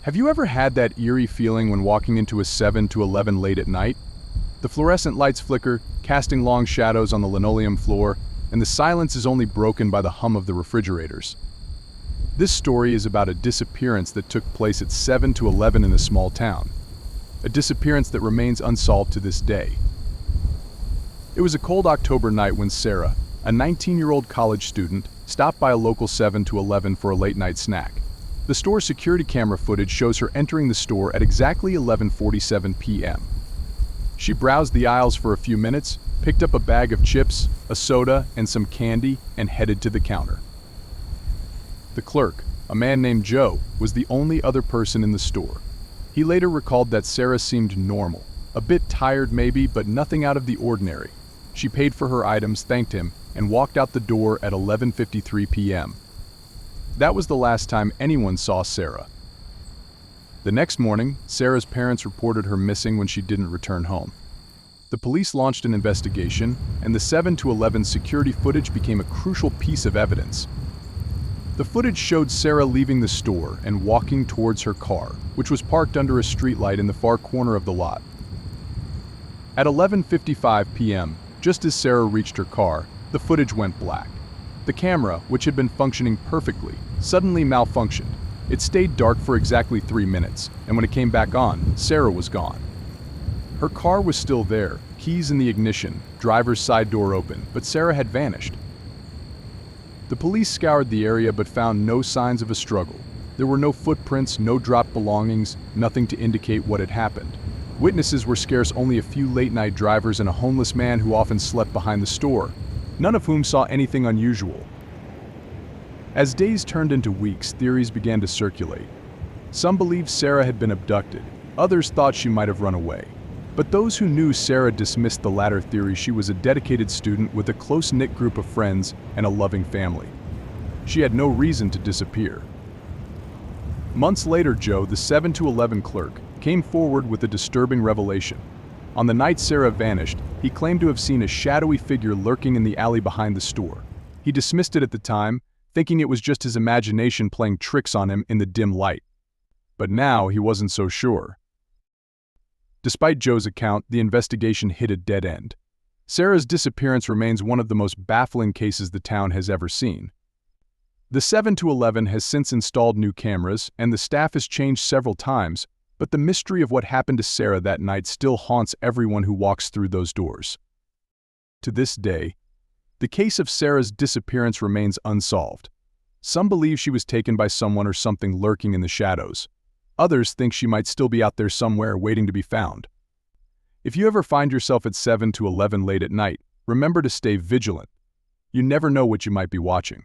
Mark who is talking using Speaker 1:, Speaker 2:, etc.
Speaker 1: Have you ever had that eerie feeling when walking into a 7-Eleven late at night? The fluorescent lights flicker, casting long shadows on the linoleum floor, and the silence is only broken by the hum of the refrigerators. This story is about a disappearance that took place at 7-Eleven in a small town. A disappearance that remains unsolved to this day. It was a cold October night when Sarah, a 19-year-old college student, stopped by a local 7-Eleven for a late-night snack. The store's security camera footage shows her entering the store at exactly 11:47 p.m. She browsed the aisles for a few minutes, picked up a bag of chips, a soda, and some candy, and headed to the counter. The clerk, a man named Joe, was the only other person in the store. He later recalled that Sarah seemed normal, a bit tired maybe, but nothing out of the ordinary. She paid for her items, thanked him, and walked out the door at 11:53 p.m. That was the last time anyone saw Sarah. The next morning, Sarah's parents reported her missing when she didn't return home. The police launched an investigation, and the 7-Eleven security footage became a crucial piece of evidence. The footage showed Sarah leaving the store and walking towards her car, which was parked under a streetlight in the far corner of the lot. At 11:55 p.m., just as Sarah reached her car, the footage went black. The camera, which had been functioning perfectly, suddenly malfunctioned. It stayed dark for exactly 3 minutes, and when it came back on, Sarah was gone. Her car was still there, keys in the ignition, driver's side door open, but Sarah had vanished. The police scoured the area but found no signs of a struggle. There were no footprints, no dropped belongings, nothing to indicate what had happened. Witnesses were scarce, only a few late-night drivers and a homeless man who often slept behind the store, none of whom saw anything unusual. As days turned into weeks, theories began to circulate. Some believed Sarah had been abducted, others thought she might have run away. But those who knew Sarah dismissed the latter theory. She was a dedicated student with a close-knit group of friends and a loving family. She had no reason to disappear. Months later, Joe, the 7-Eleven clerk, came forward with a disturbing revelation. On the night Sarah vanished, he claimed to have seen a shadowy figure lurking in the alley behind the store. He dismissed it at the time, thinking it was just his imagination playing tricks on him in the dim light. But now he wasn't so sure. Despite Joe's account, the investigation hit a dead end. Sarah's disappearance remains one of the most baffling cases the town has ever seen. The 7-Eleven has since installed new cameras, and the staff has changed several times, but the mystery of what happened to Sarah that night still haunts everyone who walks through those doors. To this day, the case of Sarah's disappearance remains unsolved. Some believe she was taken by someone or something lurking in the shadows. Others think she might still be out there somewhere waiting to be found. If you ever find yourself at 7-Eleven late at night, remember to stay vigilant. You never know what you might be watching.